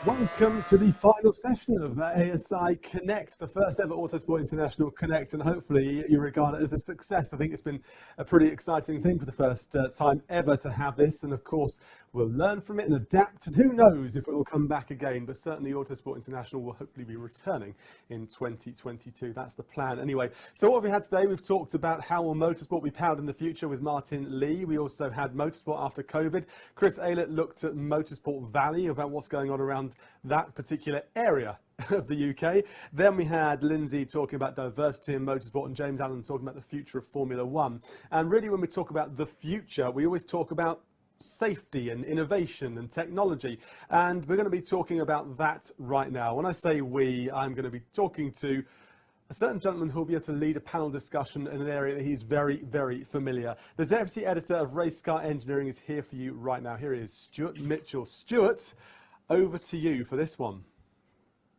Welcome to the final session of ASI Connect, the first ever Autosport International Connect, and hopefully you regard it as a success. I think it's been a pretty exciting thing for the first time ever to have this, and of course we'll learn from it and adapt, and who knows if it will come back again, but certainly Autosport International will hopefully be returning in 2022. That's the plan anyway. So what have we had today? We've talked about how will motorsport be powered in the future with Martin Lee. We also had motorsport after COVID. Chris Aylett looked at motorsport value, about what's going on around that particular area of the UK. Then we had Lindsay talking about diversity in motorsport and James Allen talking about the future of Formula One. And really when we talk about the future, we always talk about safety and innovation and technology. And we're going to be talking about that right now. When I say we, I'm going to be talking to a certain gentleman who will be able to lead a panel discussion in an area that he's very, very familiar. The Deputy Editor of Racecar Engineering is here for you right now. Here he is, Stewart Mitchell. Stewart, over to you for this one.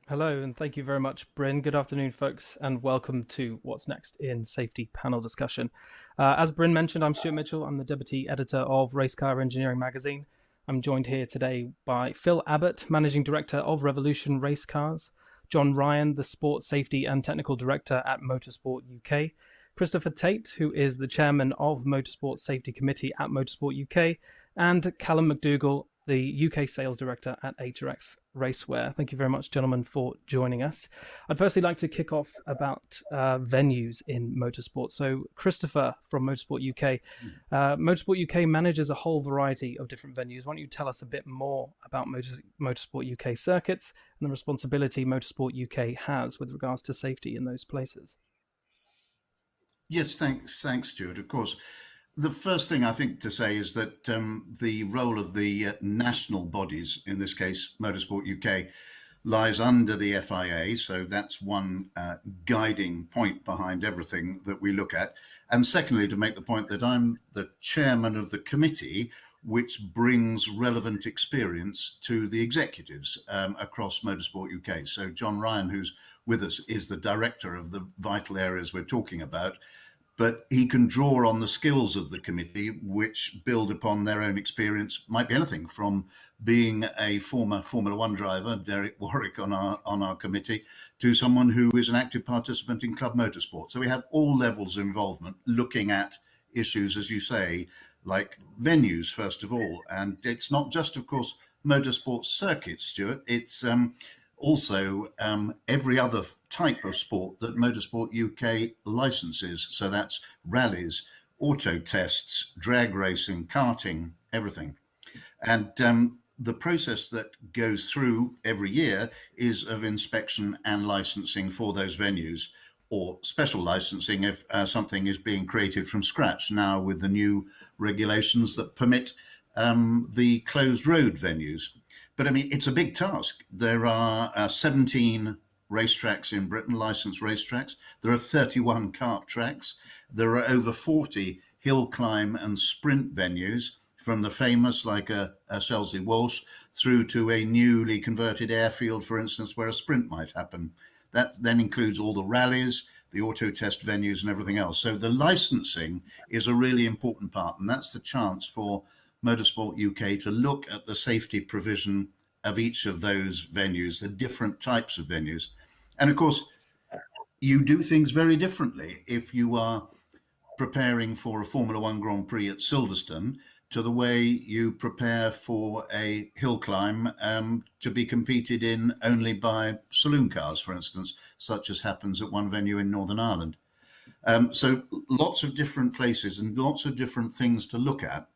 Hello, and thank you very much, Bryn. Good afternoon, folks, and welcome to What's Next in Safety panel discussion. As Bryn mentioned, I'm Stewart Mitchell. I'm the Deputy Editor of Racecar Engineering magazine. I'm joined here today by Phil Abbott, Managing Director of Revolution Race Cars, John Ryan, the Sport Safety and Technical Director at Motorsport UK, Christopher Tate, who is the Chairman of Motorsport Safety Committee at Motorsport UK, and Callum McDougall, the UK Sales Director at HRX Racewear. Thank you very much, gentlemen, for joining us. I'd firstly like to kick off about venues in motorsport. So Christopher from Motorsport UK. Motorsport UK manages a whole variety of different venues. Why don't you tell us a bit more about Motorsport UK circuits and the responsibility Motorsport UK has with regards to safety in those places? Yes, thanks, Stuart. Of course, the first thing I think to say is that the role of the national bodies, in this case Motorsport UK, lies under the FIA. So that's one guiding point behind everything that we look at. And secondly, to make the point that I'm the chairman of the committee, which brings relevant experience to the executives across Motorsport UK. So John Ryan, who's with us, is the director of the vital areas we're talking about. But he can draw on the skills of the committee, which build upon their own experience. Might be anything from being a former Formula One driver, Derek Warwick, on our committee, to someone who is an active participant in club motorsport. So we have all levels of involvement, looking at issues, as you say, like venues, first of all. And it's not just, of course, motorsport circuits, Stuart. It's also every other type of sport that Motorsport UK licenses. So that's rallies, auto tests, drag racing, karting, everything. And the process that goes through every year is of inspection and licensing for those venues, or special licensing if something is being created from scratch now with the new regulations that permit the closed road venues. But I mean, it's a big task. There are 17 racetracks in Britain, licensed racetracks. There are 31 kart tracks. There are over 40 hill climb and sprint venues, from the famous like a Selsey Walsh through to a newly converted airfield, for instance, where a sprint might happen. That then includes all the rallies, the auto test venues and everything else. So the licensing is a really important part, and that's the chance for Motorsport UK to look at the safety provision of each of those venues, the different types of venues. And of course, you do things very differently if you are preparing for a Formula One Grand Prix at Silverstone to the way you prepare for a hill climb to be competed in only by saloon cars, for instance, such as happens at one venue in Northern Ireland. So lots of different places and lots of different things to look at.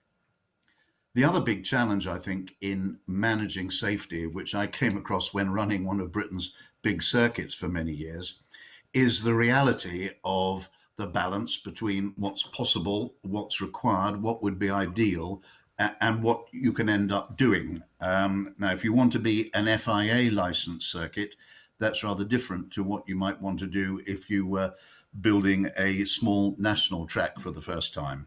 The other big challenge, I think, in managing safety, which I came across when running one of Britain's big circuits for many years, is the reality of the balance between what's possible, what's required, what would be ideal, and what you can end up doing. Now, if you want to be an FIA licensed circuit, that's rather different to what you might want to do if you were building a small national track for the first time.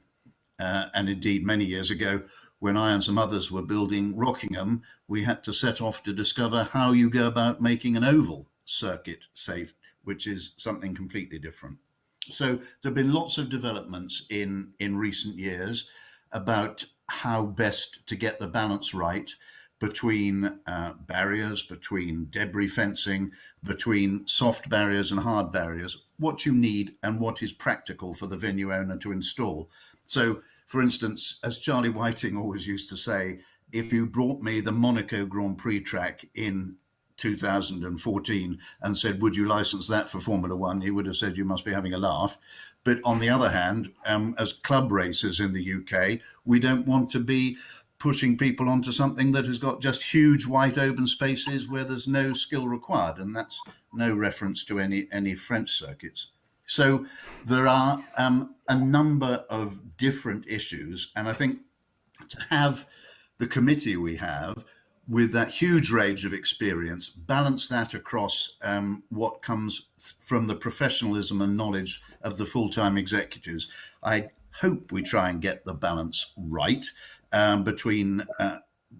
And indeed, many years ago, when I and some others were building Rockingham, we had to set off to discover how you go about making an oval circuit safe, which is something completely different. So there have been lots of developments in recent years about how best to get the balance right between barriers, between debris fencing, between soft barriers and hard barriers, what you need and what is practical for the venue owner to install. So, for instance, as Charlie Whiting always used to say, if you brought me the Monaco Grand Prix track in 2014 and said, would you license that for Formula One? He would have said, you must be having a laugh. But on the other hand, as club racers in the UK, we don't want to be pushing people onto something that has got just huge white open spaces where there's no skill required. And that's no reference to any French circuits. So there are a number of different issues. And I think to have the committee we have with that huge range of experience, balance that across what comes from the professionalism and knowledge of the full-time executives. I hope we try and get the balance right between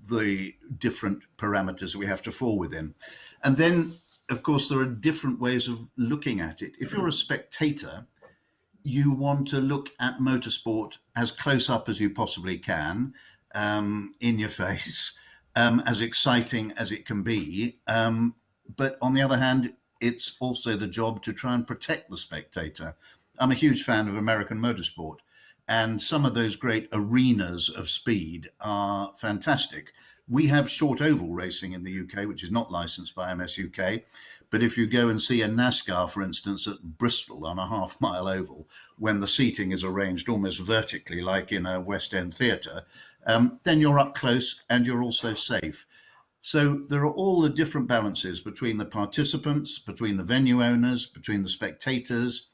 the different parameters we have to fall within. And then, of course, there are different ways of looking at it. If you're a spectator, you want to look at motorsport as close up as you possibly can, in your face, as exciting as it can be. But on the other hand, it's also the job to try and protect the spectator. I'm a huge fan of American motorsport, and some of those great arenas of speed are fantastic. We have short oval racing in the UK, which is not licensed by MS UK. But if you go and see a NASCAR, for instance, at Bristol on a half-mile oval, when the seating is arranged almost vertically, like in a West End theatre, then you're up close and you're also safe. So there are all the different balances between the participants, between the venue owners, between the spectators,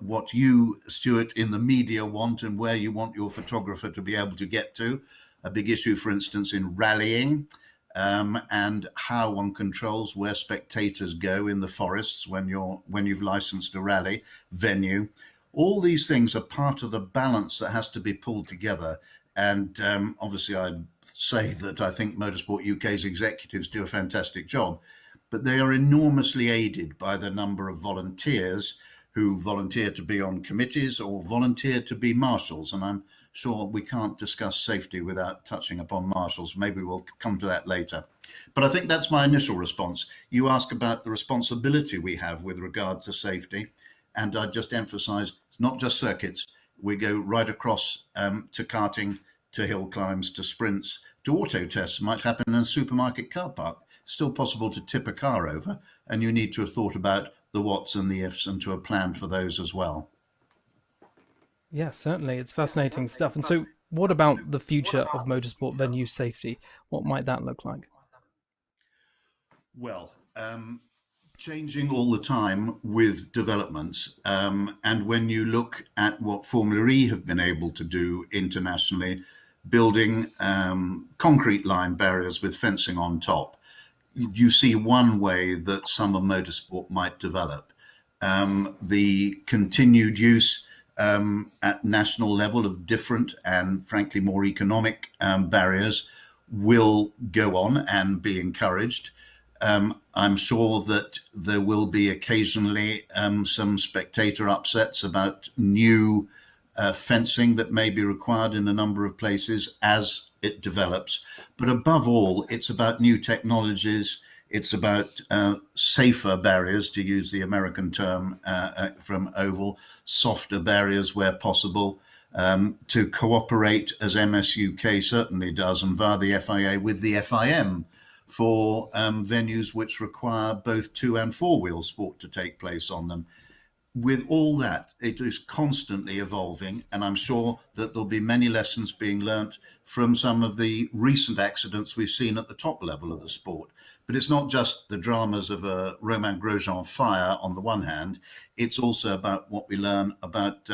what you, Stewart, in the media want and where you want your photographer to be able to get to. A big issue, for instance, in rallying, and how one controls where spectators go in the forests when you've licensed a rally venue. All these things are part of the balance that has to be pulled together. And obviously, I'd say that I think Motorsport UK's executives do a fantastic job, but they are enormously aided by the number of volunteers who volunteer to be on committees or volunteer to be marshals. And I'm sure we can't discuss safety without touching upon marshals. Maybe we'll come to that later. But I think that's my initial response. You ask about the responsibility we have with regard to safety. And I just emphasize, it's not just circuits. We go right across to karting, to hill climbs, to sprints, to auto tests. Might happen in a supermarket car park. It's still possible to tip a car over, and you need to have thought about the whats and the ifs and to have planned for those as well. Yeah, certainly. It's fascinating stuff. And so what about the future of motorsport venue safety? What might that look like? Well, changing all the time with developments. And when you look at what Formula E have been able to do internationally, building concrete line barriers with fencing on top, you see one way that some of motorsport might develop. The continued use at national level of different and frankly more economic barriers will go on and be encouraged. I'm sure that there will be occasionally some spectator upsets about new fencing that may be required in a number of places as it develops. But above all, it's about new technologies. It's about safer barriers, to use the American term from Oval, softer barriers where possible, to cooperate, as MSUK certainly does, and via the FIA with the FIM, for venues which require both 2- and 4-wheel sport to take place on them. With all that, it is constantly evolving, and I'm sure that there'll be many lessons being learnt from some of the recent accidents we've seen at the top level of the sport. But it's not just the dramas of a Romain Grosjean fire on the one hand, it's also about what we learn about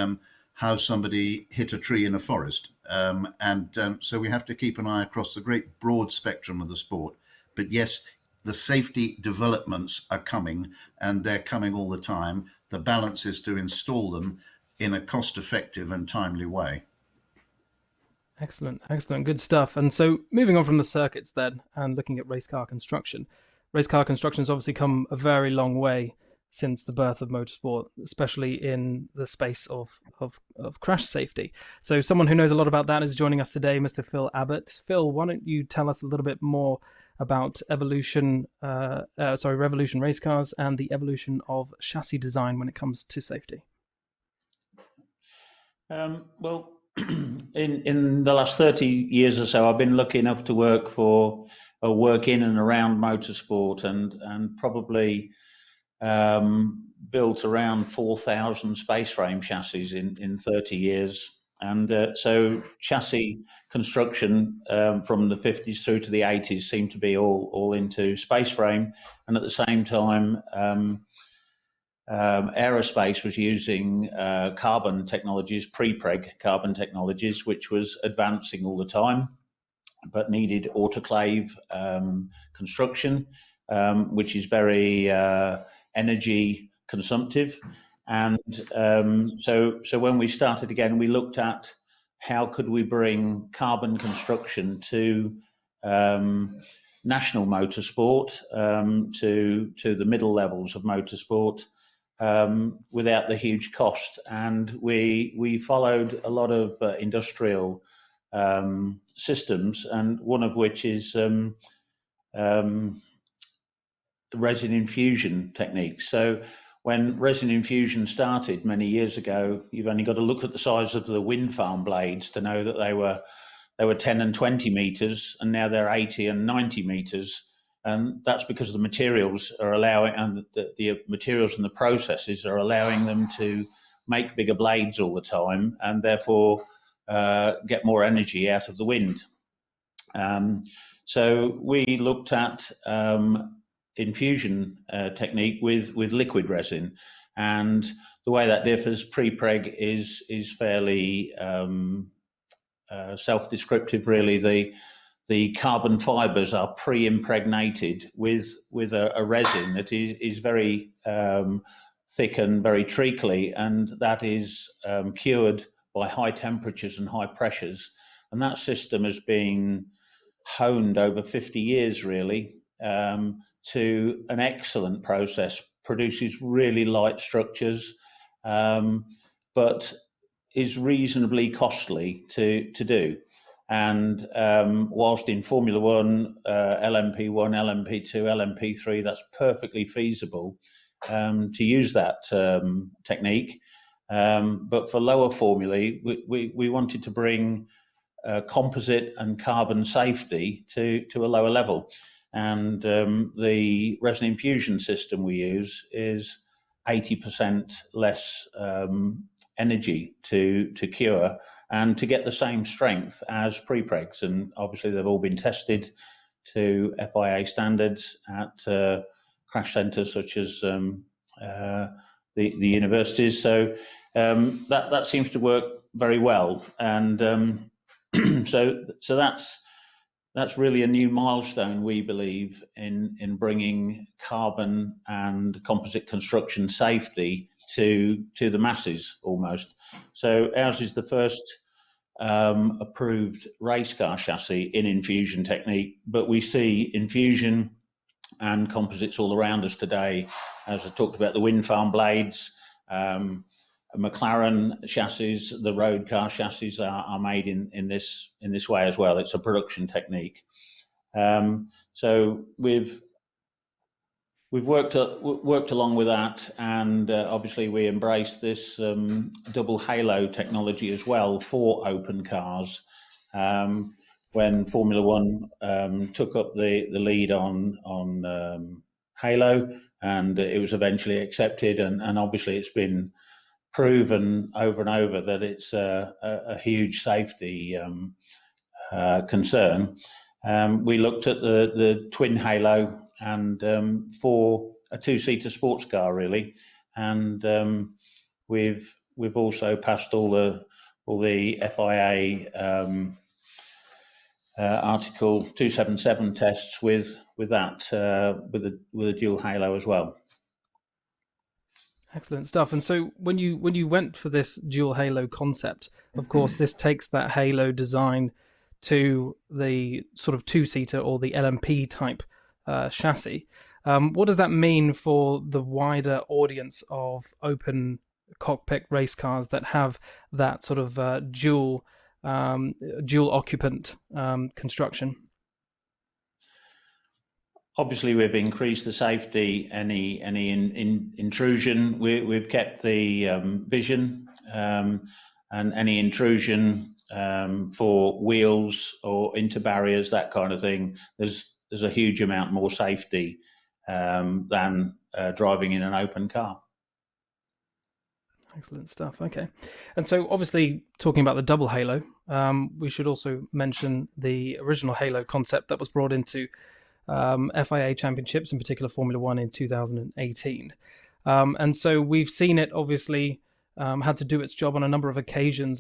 how somebody hit a tree in a forest. So we have to keep an eye across the great broad spectrum of the sport. But yes, the safety developments are coming, and they're coming all the time. The balance is to install them in a cost-effective and timely way. Excellent, excellent, good stuff. And so moving on from the circuits then, and looking at race car construction. Race car construction has obviously come a very long way since the birth of motorsport, especially in the space of crash safety. So someone who knows a lot about that is joining us today, Mr. Phil Abbott. Phil, why don't you tell us a little bit more about Revolution race cars and the evolution of chassis design when it comes to safety? Well, in the last 30 years or so, I've been lucky enough to work in and around motorsport, and probably built around 4,000 space frame chassis in 30 years. And so chassis construction from the 50s through to the 80s seemed to be all into space frame. And at the same time, aerospace was using carbon technologies, pre-preg carbon technologies, which was advancing all the time, but needed autoclave construction, which is very energy consumptive. And so when we started again, we looked at how could we bring carbon construction to national motorsport, to the middle levels of motorsport, without the huge cost. And we followed a lot of industrial systems, and one of which is resin infusion techniques. So when resin infusion started many years ago, you've only got to look at the size of the wind farm blades to know that they were 10 and 20 meters, and now they're 80 and 90 meters. And that's because the materials are allowing, and the materials and the processes are allowing them to make bigger blades all the time, and therefore get more energy out of the wind. So we looked at infusion technique with liquid resin, and the way that differs, pre-preg is fairly self-descriptive, really. The carbon fibers are pre-impregnated with a resin that is very thick and very treacly, and that is cured by high temperatures and high pressures. And that system has been honed over 50 years, really, to an excellent process, produces really light structures, but is reasonably costly to do. And whilst in Formula One, LMP1, LMP2, LMP3, that's perfectly feasible to use that technique. But for lower formulae, we wanted to bring composite and carbon safety to a lower level. And the resin infusion system we use is 80% less energy to cure and to get the same strength as pre-pregs. And obviously they've all been tested to FIA standards at crash centres such as the universities. So that seems to work very well. And so that's really a new milestone, we believe, in bringing carbon and composite construction safety to the masses almost. So ours is the first approved race car chassis in infusion technique, but we see infusion and composites all around us today. As I talked about, the wind farm blades, McLaren chassis, the road car chassis are made in this way as well. It's a production technique. So we've worked along with that, and obviously we embrace this double halo technology as well for open cars. When Formula One took up the lead on halo, and it was eventually accepted, and obviously it's been proven over and over that it's a huge safety concern. We looked at the twin halo and for a two-seater sports car, really, and we've also passed all the FIA Article 277 tests with a dual halo as well. Excellent stuff. And so when you went for this dual halo concept, of course, this takes that halo design to the sort of two-seater or the LMP type chassis. What does that mean for the wider audience of open cockpit race cars that have that sort of dual occupant construction? Obviously, we've increased the safety. Any intrusion, we've kept the vision, and any intrusion for wheels or into barriers, that kind of thing. There's a huge amount more safety than driving in an open car. Excellent stuff. Okay. And so obviously talking about the double halo, we should also mention the original halo concept that was brought into FIA championships, in particular Formula One, in 2018. And so we've seen it obviously had to do its job on a number of occasions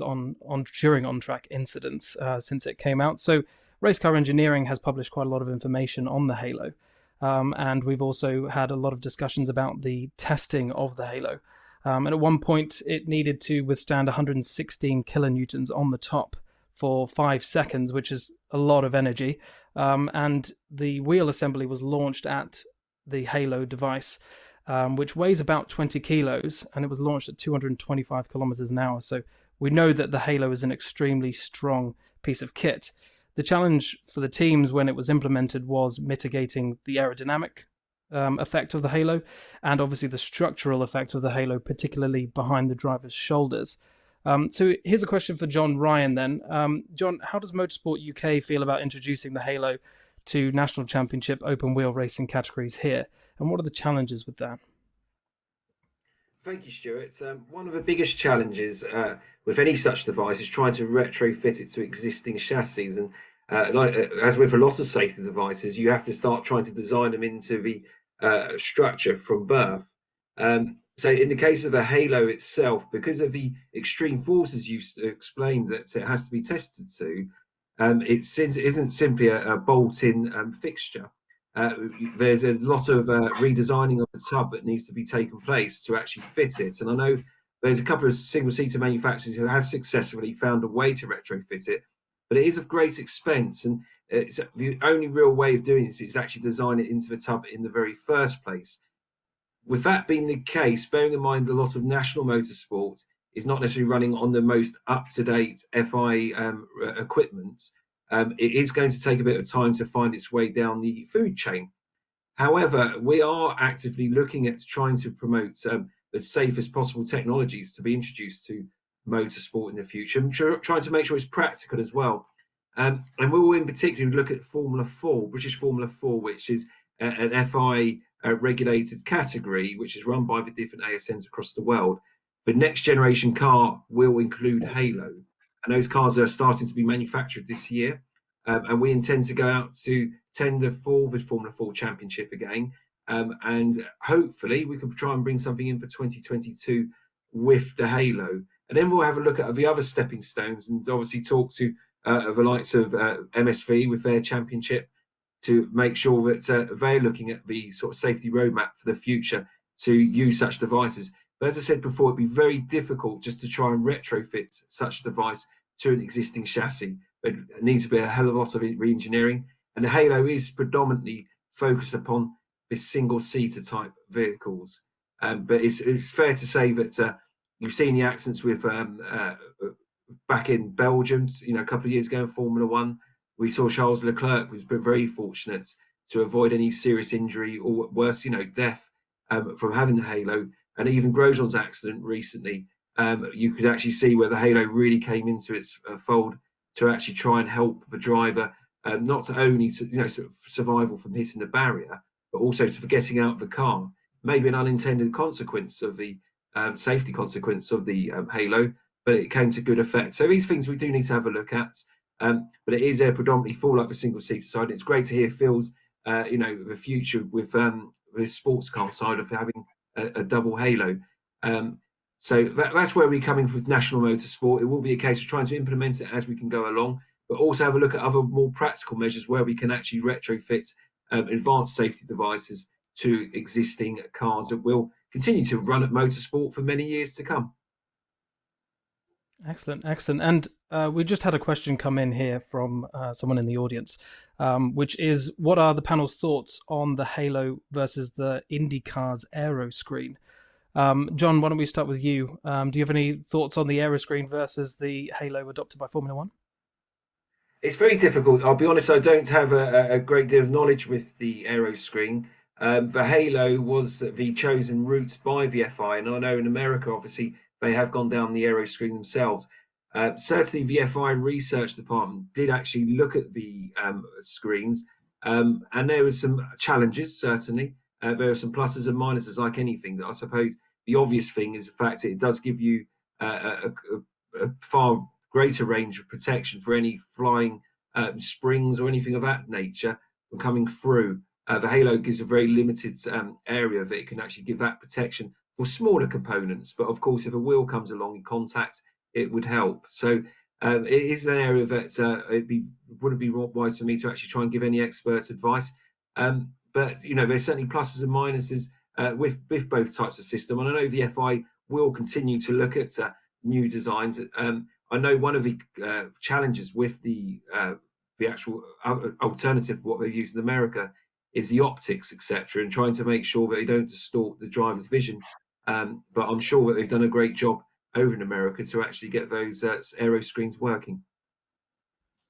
during on-track incidents since it came out. So Racecar Engineering has published quite a lot of information on the halo. And we've also had a lot of discussions about the testing of the halo. And at one point, it needed to withstand 116 kilonewtons on the top for 5 seconds, which is a lot of energy. And the wheel assembly was launched at the Halo device, which weighs about 20 kilos, and it was launched at 225 kilometers an hour. So we know that the Halo is an extremely strong piece of kit. The challenge for the teams when it was implemented was mitigating the aerodynamic effect of the halo, and obviously the structural effect of the halo, particularly behind the driver's shoulders. So here's a question for John Ryan then. John, how does Motorsport UK feel about introducing the halo to national championship open wheel racing categories here, and what are the challenges with that? Thank you, Stuart. One of the biggest challenges with any such device is trying to retrofit it to existing chassis. And as with a lot of safety devices, you have to start trying to design them into the structure from birth. So in the case of the halo itself, because of the extreme forces you've explained that it has to be tested to, it isn't simply a bolt-in fixture. There's a lot of redesigning of the tub that needs to be taken place to actually fit it. And I know there's a couple of single-seater manufacturers who have successfully found a way to retrofit it, but it is of great expense. And it's the only real way of doing this is actually design it into the tub in the very first place. With that being the case, bearing in mind a lot of national motorsport is not necessarily running on the most up-to-date FI equipment, it is going to take a bit of time to find its way down the food chain. However, we are actively looking at trying to promote the safest possible technologies to be introduced to motorsport in the future, and trying to make sure it's practical as well. And we will in particular look at Formula 4, British Formula 4, which is an FI regulated category, which is run by the different ASNs across the world. The next generation car will include Halo, and those cars are starting to be manufactured this year. And we intend to go out to tender for the Formula 4 Championship again. And hopefully we can try and bring something in for 2022 with the Halo. And then we'll have a look at the other stepping stones and obviously talk to the likes of MSV with their championship to make sure that they're looking at the sort of safety roadmap for the future to use such devices. But as I said before, it'd be very difficult just to try and retrofit such a device to an existing chassis. It needs to be a hell of a lot of re-engineering. And the Halo is predominantly focused upon the single-seater type vehicles. But it's fair to say that you've seen the accidents with back in Belgium, a couple of years ago in Formula One. We saw Charles Leclerc was very fortunate to avoid any serious injury or worse, death from having the Halo. And even Grosjean's accident recently, you could actually see where the Halo really came into its fold to actually try and help the driver, not only to sort of survival from hitting the barrier, but also to getting out of the car. Maybe an unintended consequence of the safety consequence of the Halo, but it came to good effect. So these things we do need to have a look at. But it is predominantly for like the single-seater side. And it's great to hear Phil's, the future with the sports car side of having a double Halo. So that's where we're coming with national motorsport. It will be a case of trying to implement it as we can go along, but also have a look at other more practical measures where we can actually retrofit advanced safety devices to existing cars that will continue to run at motorsport for many years to come. Excellent, excellent. And we just had a question come in here from someone in the audience, which is, what are the panel's thoughts on the Halo versus the IndyCar's aero screen? John, why don't we start with you? Do you have any thoughts on the aero screen versus the Halo adopted by Formula One? It's very difficult. I'll be honest, I don't have a great deal of knowledge with the aero screen. The Halo was the chosen route by the FI, and I know in America, obviously, they have gone down the aero screen themselves. Certainly, the FI research department did actually look at the screens, and there were some challenges, certainly. There are some pluses and minuses, like anything. I suppose the obvious thing is the fact that it does give you a far greater range of protection for any flying springs or anything of that nature from coming through. The Halo gives a very limited area that it can actually give that protection for smaller components. But of course, if a wheel comes along in contact, it would help. So it is an area that wouldn't be wise for me to actually try and give any expert advice. But you know, there's certainly pluses and minuses with both types of system. And I know the FI will continue to look at new designs. I know one of the challenges with the actual alternative of what they use in America is the optics, etc., and trying to make sure that they don't distort the driver's vision. But I'm sure that they've done a great job over in America to actually get those aero screens working.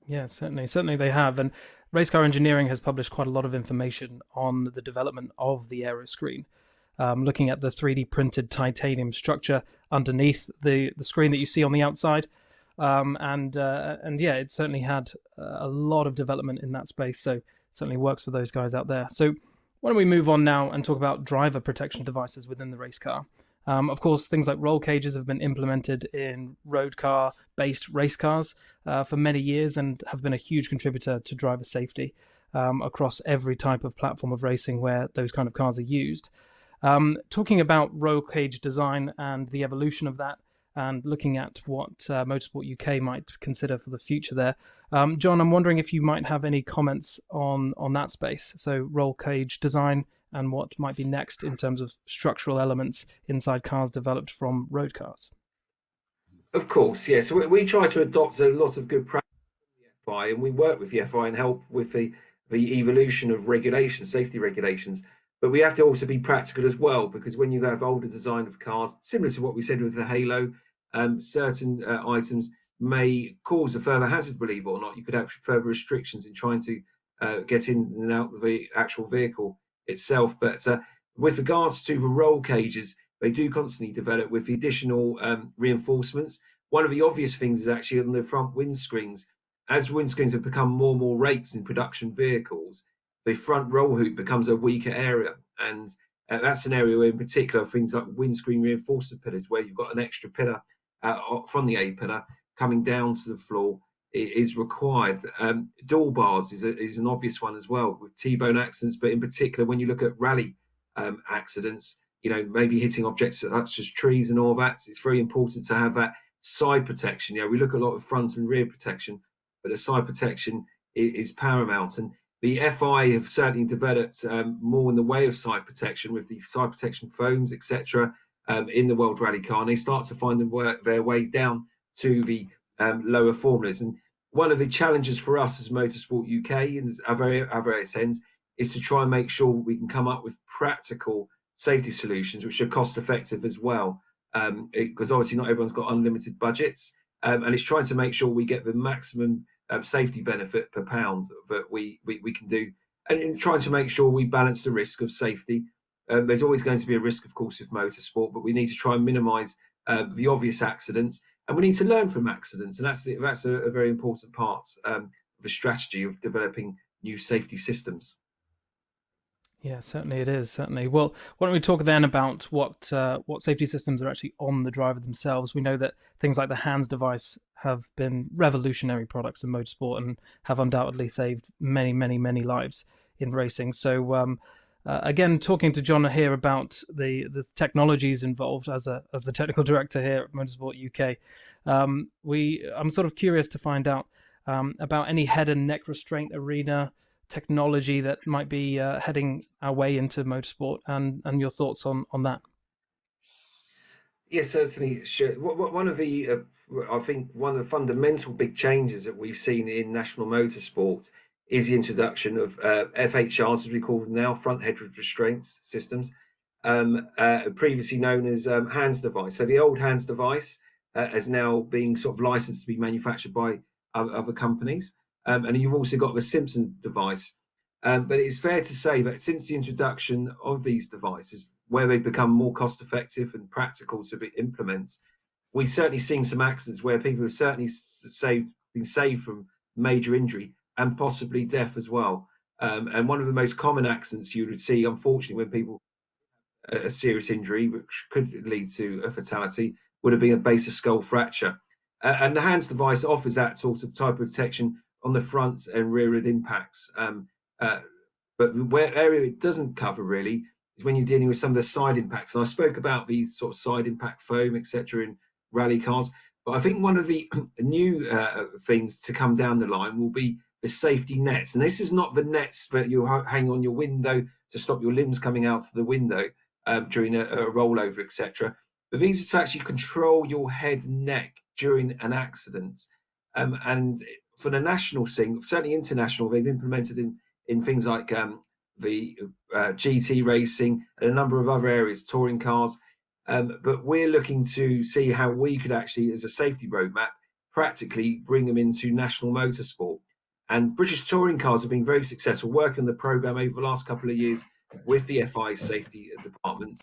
Yeah, certainly they have. And Racecar Engineering has published quite a lot of information on the development of the aero screen, looking at the 3D printed titanium structure underneath the screen that you see on the outside. And yeah, it certainly had a lot of development in that space. So certainly works for those guys out there. So why don't we move on now and talk about driver protection devices within the race car? Of course, things like roll cages have been implemented in road car-based race cars for many years and have been a huge contributor to driver safety across every type of platform of racing where those kind of cars are used. Talking about roll cage design and the evolution of that, and looking at what Motorsport UK might consider for the future there. John, I'm wondering if you might have any comments on that space. So roll cage design and what might be next in terms of structural elements inside cars developed from road cars. Of course, yes. Yeah. So we try to adopt a lot of good practice from the FI, and we work with the FI and help with the evolution of regulations, safety regulations. But we have to also be practical as well, because when you have older design of cars, similar to what we said with the Halo, certain items may cause a further hazard, believe it or not. You could have further restrictions in trying to get in and out of the actual vehicle itself. But with regards to the roll cages, they do constantly develop with the additional reinforcements. One of the obvious things is actually on the front windscreens. As windscreens have become more and more raked in production vehicles, the front roll hoop becomes a weaker area. And that's an area where, in particular, things like windscreen reinforcement pillars, where you've got an extra pillar from the A pillar coming down to the floor, is required. Dual bars is an obvious one as well with T-bone accidents, but in particular, when you look at rally accidents, you know, maybe hitting objects such as trees and all that, it's very important to have that side protection. You know, we look at a lot of front and rear protection, but the side protection is paramount. And the FI have certainly developed more in the way of side protection with the side protection foams, etc., in the World Rally Car, and they start to find their way down to the lower formulas. And one of the challenges for us as Motorsport UK and our various ends is to try and make sure we can come up with practical safety solutions which are cost effective as well, because obviously not everyone's got unlimited budgets, and it's trying to make sure we get the maximum safety benefit per pound that we can do, and in trying to make sure we balance the risk of safety. There's always going to be a risk, of course, with motorsport, but we need to try and minimize the obvious accidents, and we need to learn from accidents, and that's a very important part of the strategy of developing new safety systems. Yeah, certainly it is. Certainly. Well, why don't we talk then about what safety systems are actually on the driver themselves? We know that things like the hands device have been revolutionary products in motorsport and have undoubtedly saved many, many, many lives in racing. So, again, talking to John here about the technologies involved as the technical director here at Motorsport UK, I'm sort of curious to find out about any head and neck restraint arena technology that might be heading our way into motorsport, and your thoughts on that. Yes, certainly. Sure. One of the, I think, one of the fundamental big changes that we've seen in national motorsport is the introduction of FHRs, as we call them now, front head restraints systems, previously known as HANS device. So the old HANS device is now being sort of licensed to be manufactured by other companies, and you've also got the Simpson device. But it's fair to say that since the introduction of these devices, where they've become more cost effective and practical to implement, we've certainly seen some accidents where people have certainly been saved from major injury and possibly death as well. And one of the most common accidents you would see, unfortunately, when people a serious injury, which could lead to a fatality, would have been a base of skull fracture. And the HANS device offers that sort of type of protection on the front and rear end impacts. But where area it doesn't cover really is when you're dealing with some of the side impacts. And I spoke about the sort of side impact foam, etc., in rally cars. But I think one of the new things to come down the line will be the safety nets. And this is not the nets that you hang on your window to stop your limbs coming out of the window during a rollover, etc. But these are to actually control your head and neck during an accident. And for the national scene, certainly international, they've implemented in things like the GT racing and a number of other areas, touring cars. But we're looking to see how we could actually, as a safety roadmap, practically bring them into national motorsport. And British touring cars have been very successful working on the program over the last couple of years with the FI safety department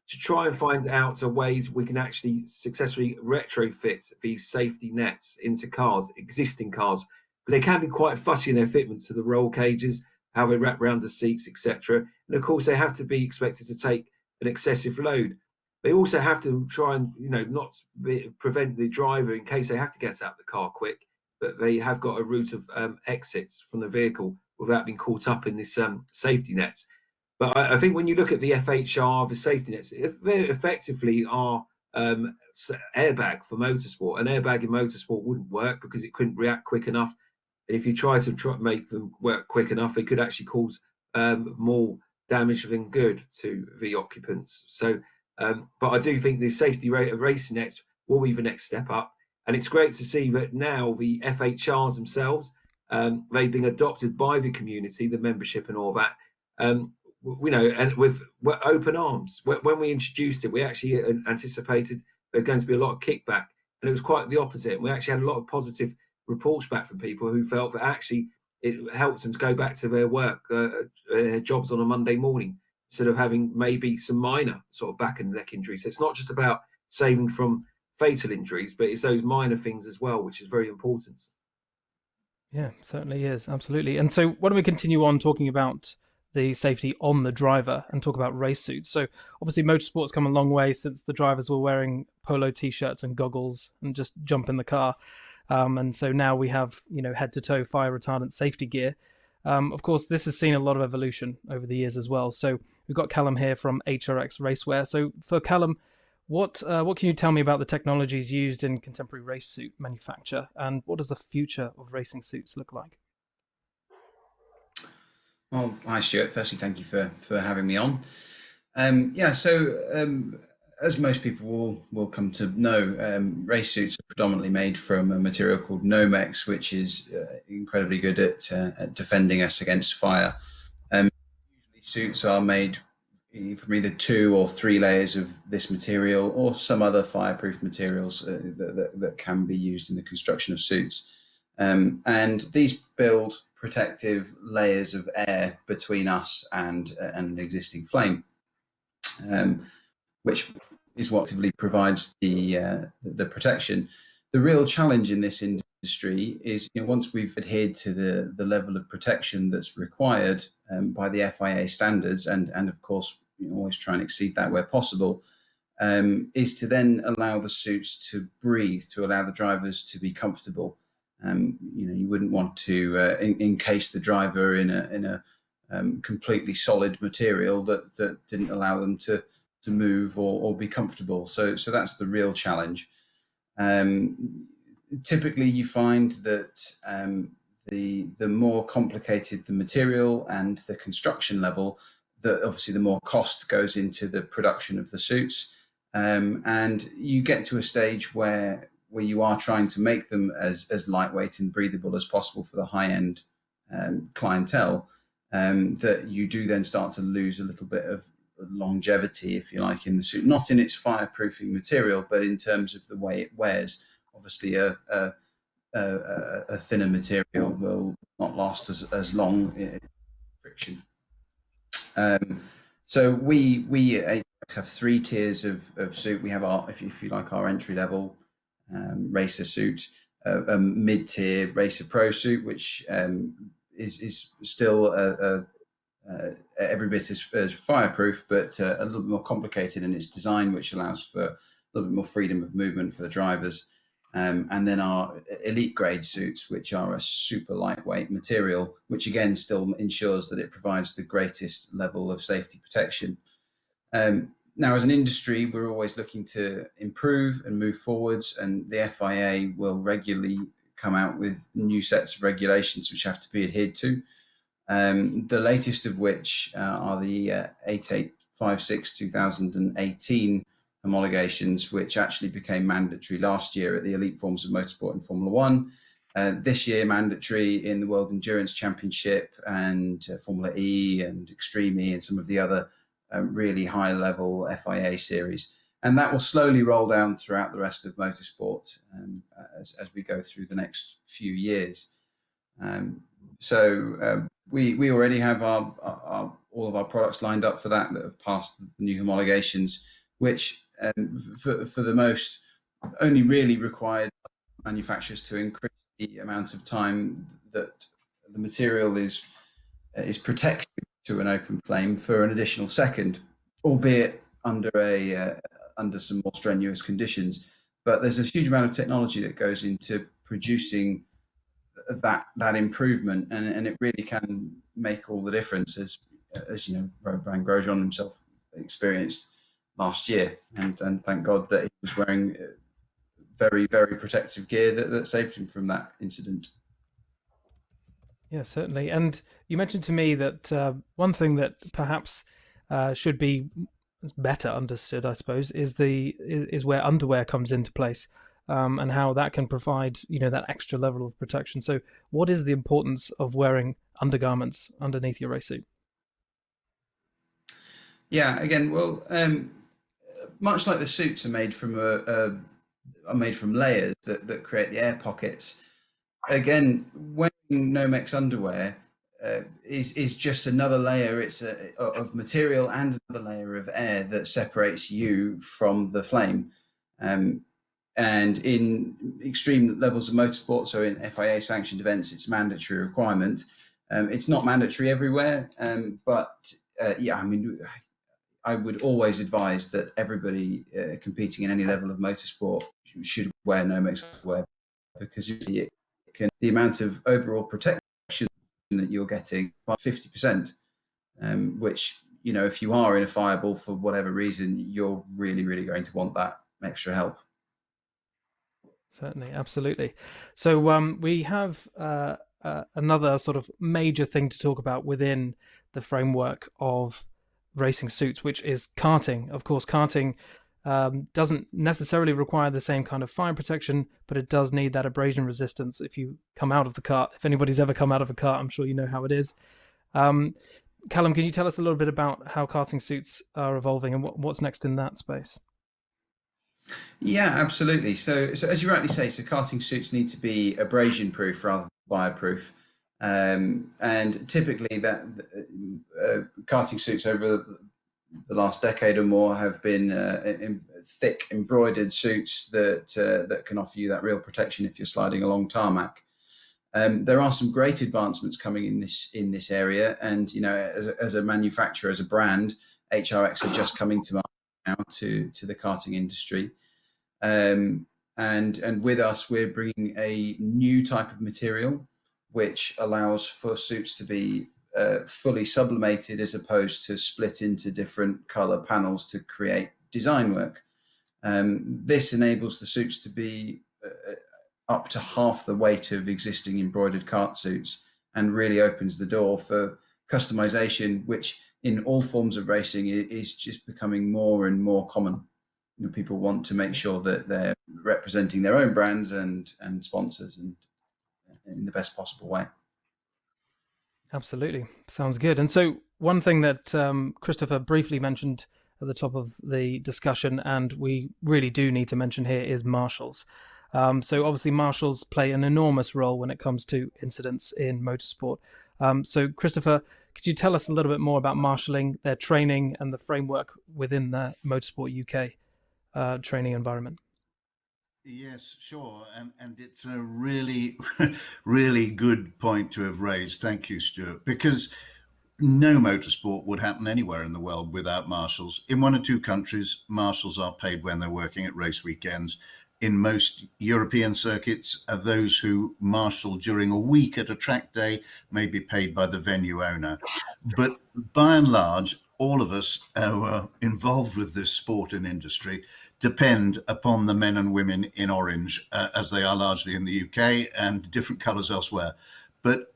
to try and find out ways we can actually successfully retrofit these safety nets into cars, existing cars, because they can be quite fussy in their fitment to the roll cages, how they wrap around the seats, etc. And of course, they have to be expected to take an excessive load. They also have to try and, not prevent the driver in case they have to get out of the car quick, but they have got a route of exits from the vehicle without being caught up in this safety nets. But I think when you look at the FHR, the safety nets, they effectively are airbag for motorsport. An airbag in motorsport wouldn't work because it couldn't react quick enough. And if you try to make them work quick enough, they could actually cause more damage than good to the occupants. So, but I do think the safety rate of racing nets will be the next step up. And it's great to see that now the FHRs themselves, they've been adopted by the community, the membership and all that. And with open arms. When we introduced it, we actually anticipated there's going to be a lot of kickback, and it was quite the opposite. We actually had a lot of positive reports back from people who felt that actually it helped them to go back to their work, their jobs on a Monday morning, instead of having maybe some minor sort of back and neck injuries. So it's not just about saving from fatal injuries, but it's those minor things as well, which is very important. Yeah, certainly is. Absolutely. And so why don't we continue on talking about the safety on the driver and talk about race suits. So obviously motorsport's come a long way since the drivers were wearing polo t-shirts and goggles and just jump in the car. And so now we have, head-to-toe fire retardant safety gear. Of course, this has seen a lot of evolution over the years as well. So we've got Callum here from HRX Racewear. So for Callum, what can you tell me about the technologies used in contemporary race suit manufacture, and what does the future of racing suits look like? Well, hi Stuart. Firstly, thank you for having me on. As most people will come to know, race suits are predominantly made from a material called Nomex, which is incredibly good at defending us against fire. Usually suits are made from either 2 or 3 layers of this material or some other fireproof materials that can be used in the construction of suits. And these build protective layers of air between us and an existing flame, which is what actively provides the protection. The real challenge in this industry is, once we've adhered to the level of protection that's required by the FIA standards, and of course, always try and exceed that where possible, is to then allow the suits to breathe, to allow the drivers to be comfortable. You wouldn't want to encase the driver in a completely solid material that didn't allow them to move or be comfortable. So that's the real challenge. Typically, you find that the more complicated the material and the construction level, that obviously the more cost goes into the production of the suits. And you get to a stage where you are trying to make them as lightweight and breathable as possible for the high-end clientele, that you do then start to lose a little bit of longevity, if you like, in the suit, not in its fireproofing material, but in terms of the way it wears. Obviously, a thinner material will not last as long in friction. So we have 3 tiers of suit. We have our, if you like, our entry level racer suit, a mid-tier racer pro suit, which is still every bit as fireproof, but a little bit more complicated in its design, which allows for a little bit more freedom of movement for the drivers. And then our elite grade suits, which are a super lightweight material, which again still ensures that it provides the greatest level of safety protection. Now, as an industry, we're always looking to improve and move forwards, and the FIA will regularly come out with new sets of regulations which have to be adhered to. The latest of which are the 8856 2018 homologations, which actually became mandatory last year at the elite forms of motorsport in Formula One. This year, mandatory in the World Endurance Championship and Formula E and Extreme E and some of the other really high-level FIA series. And that will slowly roll down throughout the rest of motorsport as we go through the next few years. We already have all of our products lined up for that have passed the new homologations, which for the most only really required manufacturers to increase the amount of time that the material is protected to an open flame for an additional second, albeit under some more strenuous conditions. But there's a huge amount of technology that goes into producing that improvement, and it really can make all the difference, as you know, Romain Grosjean himself experienced last year, and thank God that he was wearing very, very protective gear that saved him from that incident. Yeah, certainly. And you mentioned to me that one thing that perhaps should be better understood, I suppose, is where underwear comes into place, and how that can provide, that extra level of protection. So, what is the importance of wearing undergarments underneath your race suit? Yeah, again, well, much like the suits are made from layers that create the air pockets. Again, wearing Nomex underwear is just another layer. It's of material and another layer of air that separates you from the flame. And in extreme levels of motorsport, so in FIA sanctioned events, it's a mandatory requirement. It's not mandatory everywhere, but yeah, I mean, I would always advise that everybody competing in any level of motorsport should wear Nomex underwear, because the amount of overall protection that you're getting by 50%, which, if you are in a fireball for whatever reason, you're really, really going to want that extra help. Certainly, absolutely. So we have another sort of major thing to talk about within the framework of racing suits, which is karting. Of course, karting doesn't necessarily require the same kind of fire protection, but it does need that abrasion resistance if you come out of the kart. If anybody's ever come out of a kart, I'm sure you know how it is. Callum, can you tell us a little bit about how karting suits are evolving and what's next in that space? Yeah, absolutely. So as you rightly say, so karting suits need to be abrasion proof rather than fireproof. And typically that karting suits over the last decade or more have been thick embroidered suits that can offer you that real protection if you're sliding along tarmac. There are some great advancements coming in this area, and as a manufacturer, as a brand, HRX are just coming to market now to the karting industry. And with us, we're bringing a new type of material which allows for suits to be fully sublimated as opposed to split into different color panels to create design work. This enables the suits to be up to half the weight of existing embroidered kart suits, and really opens the door for customization, which in all forms of racing is just becoming more and more common. people want to make sure that they're representing their own brands and sponsors and in the best possible way. Absolutely. Sounds good. And so one thing that Christopher briefly mentioned at the top of the discussion, and we really do need to mention here, is marshals. So obviously marshals play an enormous role when it comes to incidents in motorsport. So Christopher, could you tell us a little bit more about marshalling, their training and the framework within the Motorsport UK training environment? Yes, sure. And it's a really, really good point to have raised. Thank you, Stuart, because no motorsport would happen anywhere in the world without marshals. In one or two countries, marshals are paid when they're working at race weekends. In most European circuits, those who marshal during a week at a track day may be paid by the venue owner. But by and large, all of us who are involved with this sport and industry depend upon the men and women in orange, as they are largely in the UK and different colours elsewhere. But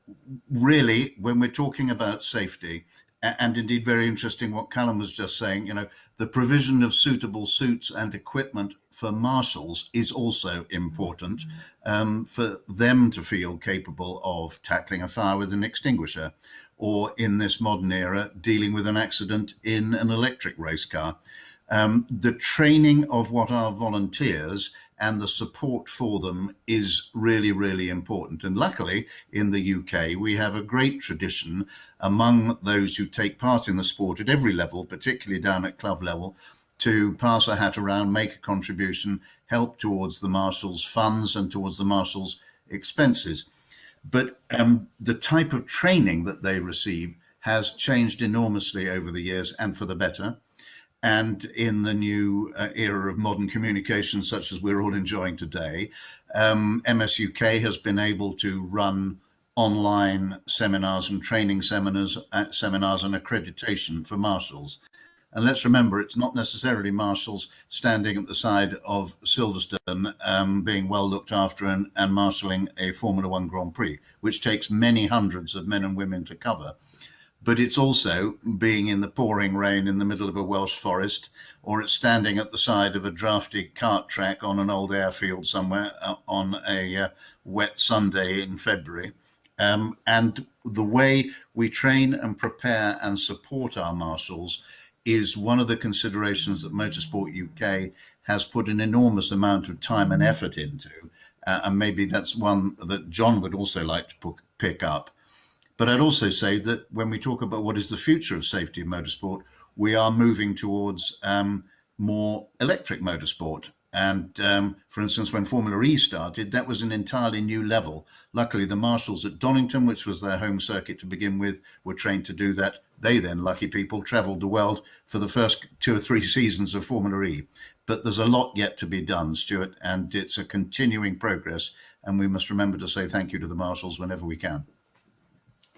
really, when we're talking about safety, and indeed very interesting what Callum was just saying, the provision of suitable suits and equipment for marshals is also important for them to feel capable of tackling a fire with an extinguisher, or in this modern era, dealing with an accident in an electric race car. The training of what are volunteers and the support for them is really, really important. And luckily, in the UK, we have a great tradition among those who take part in the sport at every level, particularly down at club level, to pass a hat around, make a contribution, help towards the marshals' funds and towards the marshals' expenses. But the type of training that they receive has changed enormously over the years, and for the better. And in the new era of modern communications, such as we're all enjoying today, MSUK has been able to run online seminars and training seminars and accreditation for marshals. And let's remember, it's not necessarily marshals standing at the side of Silverstone being well looked after and marshalling a Formula One Grand Prix, which takes many hundreds of men and women to cover. But it's also being in the pouring rain in the middle of a Welsh forest, or it's standing at the side of a drafty kart track on an old airfield somewhere on a wet Sunday in February. And the way we train and prepare and support our marshals is one of the considerations that Motorsport UK has put an enormous amount of time and effort into. And maybe that's one that John would also like to pick up. But I'd also say that when we talk about what is the future of safety in motorsport, we are moving towards more electric motorsport. And for instance, when Formula E started, that was an entirely new level. Luckily, the marshals at Donington, which was their home circuit to begin with, were trained to do that. They then, lucky people, travelled the world for the first 2 or 3 seasons of Formula E. But there's a lot yet to be done, Stuart, and it's a continuing progress. And we must remember to say thank you to the marshals whenever we can.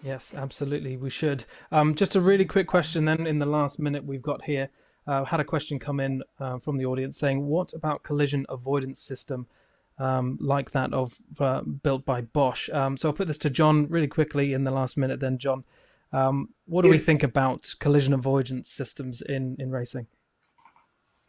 Yes, absolutely. We should. Just a really quick question then in the last minute we've got here. Had a question come in from the audience saying, what about collision avoidance system like that of built by Bosch? So I'll put this to John really quickly in the last minute then, John. What do we think about collision avoidance systems in racing?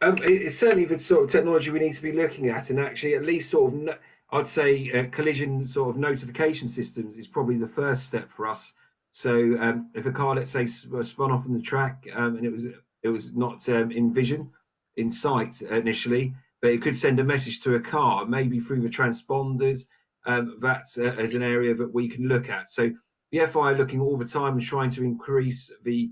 It's certainly the sort of technology we need to be looking at, and actually at least sort of I'd say collision sort of notification systems is probably the first step for us. So if a car, let's say, spun off on the track and it was not in sight initially, but it could send a message to a car, maybe through the transponders. That's as an area that we can look at. So the FI are looking all the time and trying to increase the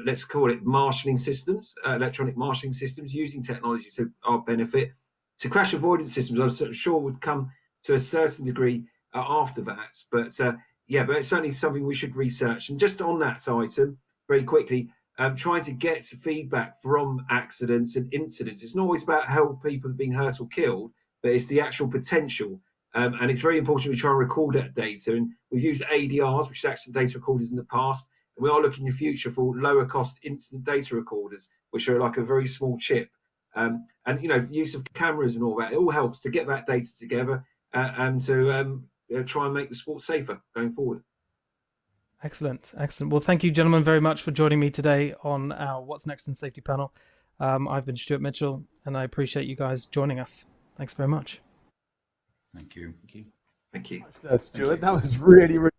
let's call it marshalling systems, electronic marshalling systems, using technology to our benefit. So crash avoidance systems, I'm sure, would come to a certain degree after that. But but it's certainly something we should research. And just on that item, very quickly, trying to get feedback from accidents and incidents. It's not always about how people are being hurt or killed, but it's the actual potential. And it's very important we try and record that data. And we've used ADRs, which is accident data recorders, in the past. And we are looking in the future for lower cost incident data recorders, which are like a very small chip. And use of cameras and all that, it all helps to get that data together and to try and make the sport safer going forward. Excellent. Well, thank you, gentlemen, very much for joining me today on our What's Next in Safety panel. I've been Stewart Mitchell, and I appreciate you guys joining us. Thanks very much. Thank you. Thank you. Thank you. Stuart, that was really, really.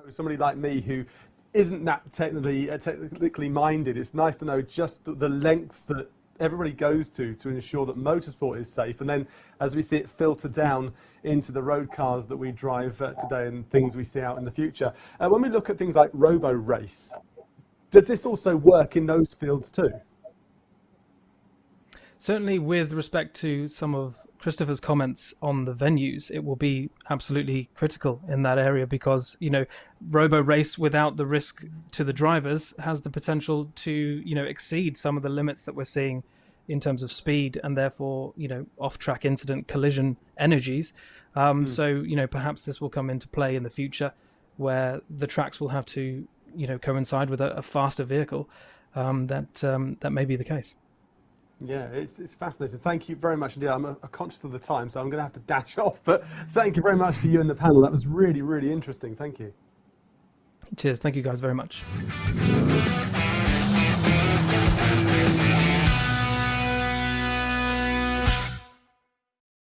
Somebody like me who isn't that technically minded, it's nice to know just the lengths that everybody goes to ensure that motorsport is safe, and then as we see it filter down into the road cars that we drive today and things we see out in the future. When we look at things like robo race, does this also work in those fields too? Certainly, with respect to some of Christopher's comments on the venues, it will be absolutely critical in that area because, robo race without the risk to the drivers has the potential to, exceed some of the limits that we're seeing in terms of speed and therefore, off-track incident collision energies. So, perhaps this will come into play in the future where the tracks will have to, coincide with a faster vehicle. That may be the case. Yeah, it's fascinating. Thank you very much indeed. I'm conscious of the time, so I'm going to have to dash off. But thank you very much to you and the panel. That was really, really interesting. Thank you. Cheers. Thank you guys very much.